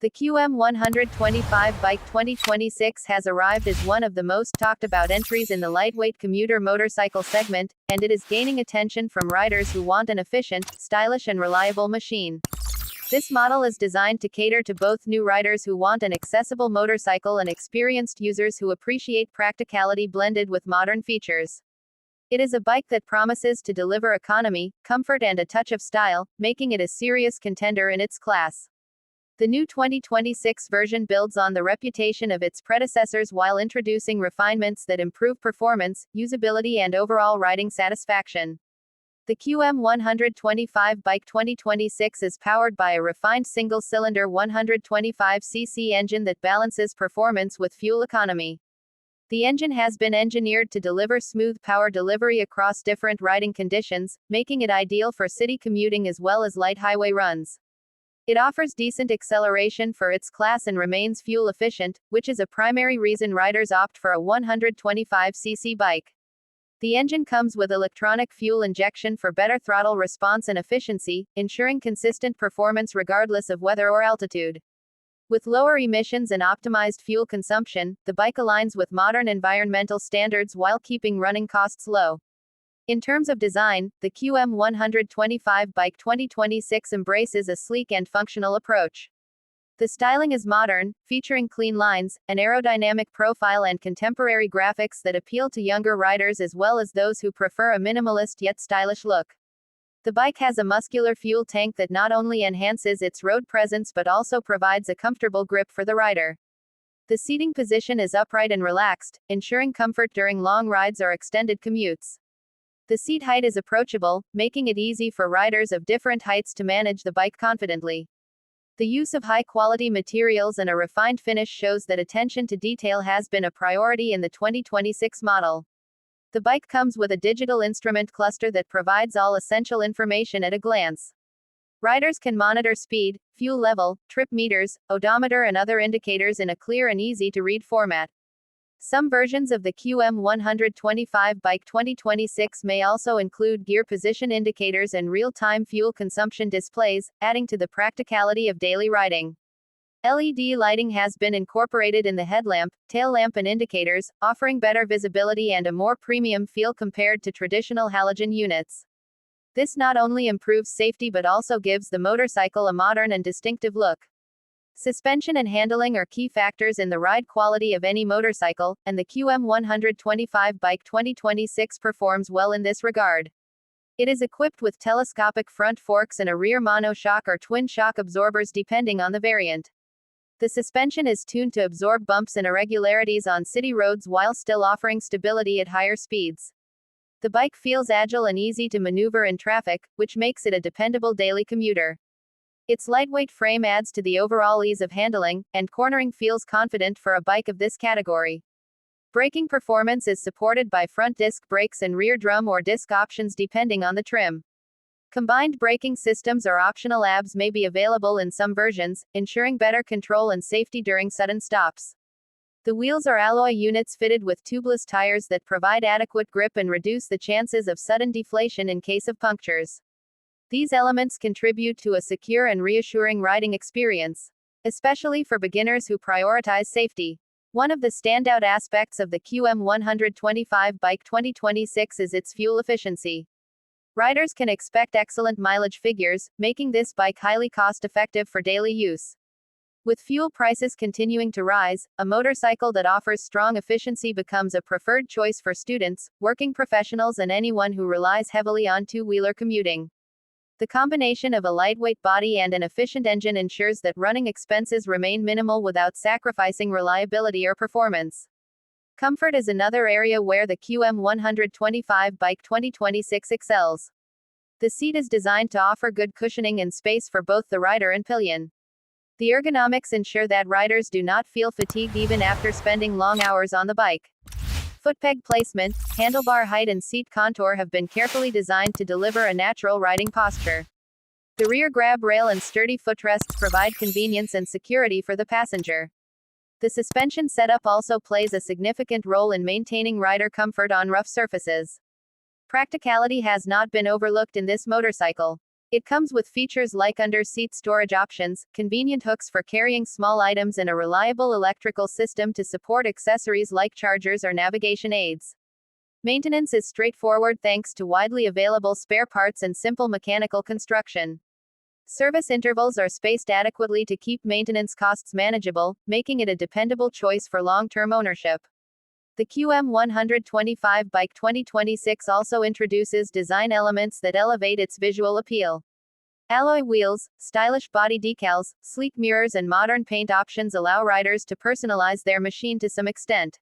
The QM125 Bike 2026 has arrived as one of the most talked about entries in the lightweight commuter motorcycle segment, and it is gaining attention from riders who want an efficient, stylish and reliable machine. This model is designed to cater to both new riders who want an accessible motorcycle and experienced users who appreciate practicality blended with modern features. It is a bike that promises to deliver economy, comfort and a touch of style, making it a serious contender in its class. The new 2026 version builds on the reputation of its predecessors while introducing refinements that improve performance, usability and overall riding satisfaction. The QM125 Bike 2026 is powered by a refined single-cylinder 125cc engine that balances performance with fuel economy. The engine has been engineered to deliver smooth power delivery across different riding conditions, making it ideal for city commuting as well as light highway runs. It offers decent acceleration for its class and remains fuel efficient, which is a primary reason riders opt for a 125cc bike. The engine comes with electronic fuel injection for better throttle response and efficiency, ensuring consistent performance regardless of weather or altitude. With lower emissions and optimized fuel consumption, the bike aligns with modern environmental standards while keeping running costs low. In terms of design, the QM125 Bike 2026 embraces a sleek and functional approach. The styling is modern, featuring clean lines, an aerodynamic profile and contemporary graphics that appeal to younger riders as well as those who prefer a minimalist yet stylish look. The bike has a muscular fuel tank that not only enhances its road presence but also provides a comfortable grip for the rider. The seating position is upright and relaxed, ensuring comfort during long rides or extended commutes. The seat height is approachable, making it easy for riders of different heights to manage the bike confidently. The use of high-quality materials and a refined finish shows that attention to detail has been a priority in the 2026 model. The bike comes with a digital instrument cluster that provides all essential information at a glance. Riders can monitor speed, fuel level, trip meters, odometer and other indicators in a clear and easy-to-read format. Some versions of the QM125 Bike 2026 may also include gear position indicators and real-time fuel consumption displays, adding to the practicality of daily riding. LED lighting has been incorporated in the headlamp, tail lamp and indicators, offering better visibility and a more premium feel compared to traditional halogen units. This not only improves safety but also gives the motorcycle a modern and distinctive look. Suspension and handling are key factors in the ride quality of any motorcycle, and the QM125 Bike 2026 performs well in this regard. It is equipped with telescopic front forks and a rear monoshock or twin shock absorbers depending on the variant. The suspension is tuned to absorb bumps and irregularities on city roads while still offering stability at higher speeds. The bike feels agile and easy to maneuver in traffic, which makes it a dependable daily commuter. Its lightweight frame adds to the overall ease of handling, and cornering feels confident for a bike of this category. Braking performance is supported by front disc brakes and rear drum or disc options depending on the trim. Combined braking systems or optional ABS may be available in some versions, ensuring better control and safety during sudden stops. The wheels are alloy units fitted with tubeless tires that provide adequate grip and reduce the chances of sudden deflation in case of punctures. These elements contribute to a secure and reassuring riding experience, especially for beginners who prioritize safety. One of the standout aspects of the QM125 Bike 2026 is its fuel efficiency. Riders can expect excellent mileage figures, making this bike highly cost-effective for daily use. With fuel prices continuing to rise, a motorcycle that offers strong efficiency becomes a preferred choice for students, working professionals and anyone who relies heavily on two-wheeler commuting. The combination of a lightweight body and an efficient engine ensures that running expenses remain minimal without sacrificing reliability or performance. Comfort is another area where the QM125 Bike 2026 excels. The seat is designed to offer good cushioning and space for both the rider and pillion. The ergonomics ensure that riders do not feel fatigued even after spending long hours on the bike. Footpeg placement, handlebar height and seat contour have been carefully designed to deliver a natural riding posture. The rear grab rail and sturdy footrests provide convenience and security for the passenger. The suspension setup also plays a significant role in maintaining rider comfort on rough surfaces. Practicality has not been overlooked in this motorcycle. It comes with features like under-seat storage options, convenient hooks for carrying small items, and a reliable electrical system to support accessories like chargers or navigation aids. Maintenance is straightforward thanks to widely available spare parts and simple mechanical construction. Service intervals are spaced adequately to keep maintenance costs manageable, making it a dependable choice for long-term ownership. The QM125 Bike 2026 also introduces design elements that elevate its visual appeal. Alloy wheels, stylish body decals, sleek mirrors, and modern paint options allow riders to personalize their machine to some extent.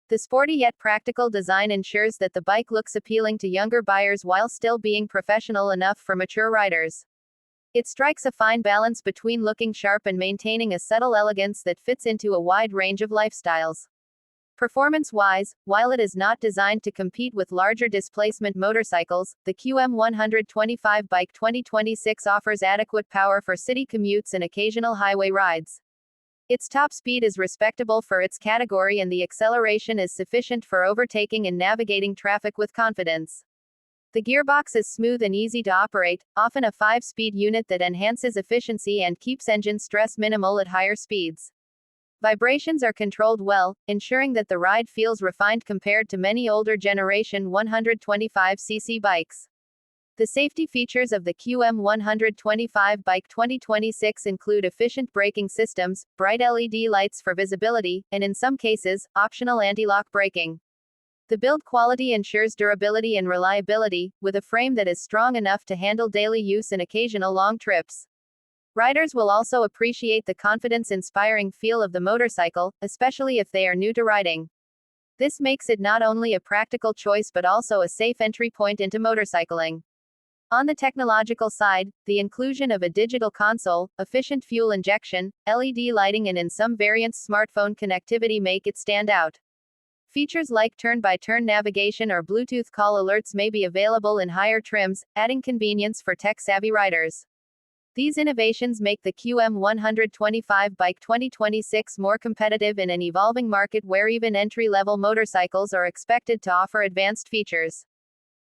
The sporty yet practical design ensures that the bike looks appealing to younger buyers while still being professional enough for mature riders. It strikes a fine balance between looking sharp and maintaining a subtle elegance that fits into a wide range of lifestyles. Performance-wise, while it is not designed to compete with larger displacement motorcycles, the QM125 Bike 2026 offers adequate power for city commutes and occasional highway rides. Its top speed is respectable for its category, and the acceleration is sufficient for overtaking and navigating traffic with confidence. The gearbox is smooth and easy to operate, often a 5-speed unit that enhances efficiency and keeps engine stress minimal at higher speeds. Vibrations are controlled well, ensuring that the ride feels refined compared to many older generation 125cc bikes. The safety features of the QM125 Bike 2026 include efficient braking systems, bright LED lights for visibility, and in some cases, optional anti-lock braking. The build quality ensures durability and reliability, with a frame that is strong enough to handle daily use and occasional long trips. Riders will also appreciate the confidence-inspiring feel of the motorcycle, especially if they are new to riding. This makes it not only a practical choice but also a safe entry point into motorcycling. On the technological side, the inclusion of a digital console, efficient fuel injection, LED lighting, and in some variants smartphone connectivity make it stand out. Features like turn-by-turn navigation or Bluetooth call alerts may be available in higher trims, adding convenience for tech-savvy riders. These innovations make the QM125 Bike 2026 more competitive in an evolving market where even entry-level motorcycles are expected to offer advanced features.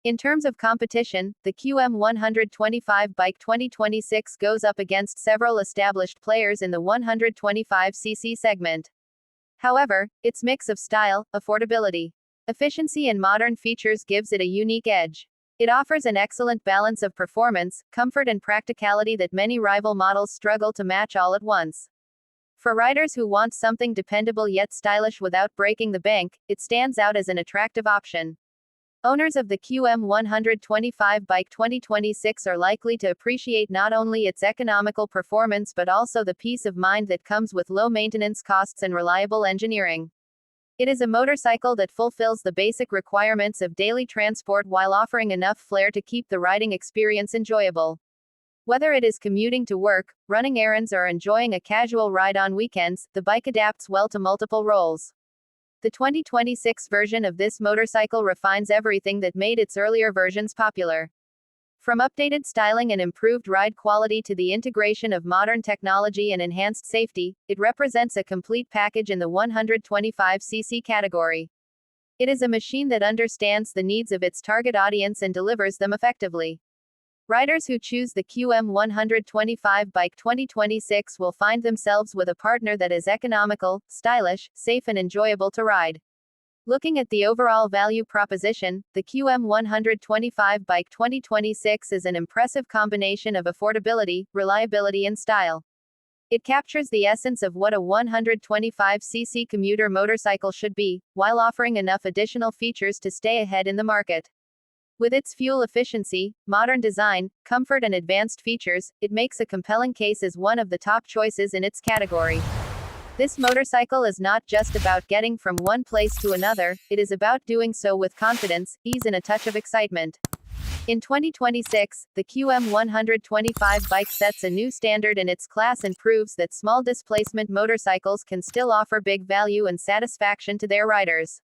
In terms of competition, the QM125 Bike 2026 goes up against several established players in the 125cc segment. However, its mix of style, affordability, efficiency, and modern features gives it a unique edge. It offers an excellent balance of performance, comfort, and practicality that many rival models struggle to match all at once. For riders who want something dependable yet stylish without breaking the bank, it stands out as an attractive option. Owners of the QM125 Bike 2026 are likely to appreciate not only its economical performance but also the peace of mind that comes with low maintenance costs and reliable engineering. It is a motorcycle that fulfills the basic requirements of daily transport while offering enough flair to keep the riding experience enjoyable. Whether it is commuting to work, running errands, or enjoying a casual ride on weekends, the bike adapts well to multiple roles. The 2026 version of this motorcycle refines everything that made its earlier versions popular. From updated styling and improved ride quality to the integration of modern technology and enhanced safety, it represents a complete package in the 125cc category. It is a machine that understands the needs of its target audience and delivers them effectively. Riders who choose the QM125 Bike 2026 will find themselves with a partner that is economical, stylish, safe, and enjoyable to ride. Looking at the overall value proposition, the QM125 Bike 2026 is an impressive combination of affordability, reliability, and style. It captures the essence of what a 125cc commuter motorcycle should be, while offering enough additional features to stay ahead in the market. With its fuel efficiency, modern design, comfort, and advanced features, it makes a compelling case as one of the top choices in its category. This motorcycle is not just about getting from one place to another, it is about doing so with confidence, ease, and a touch of excitement. In 2026, the QM125 bike sets a new standard in its class and proves that small displacement motorcycles can still offer big value and satisfaction to their riders.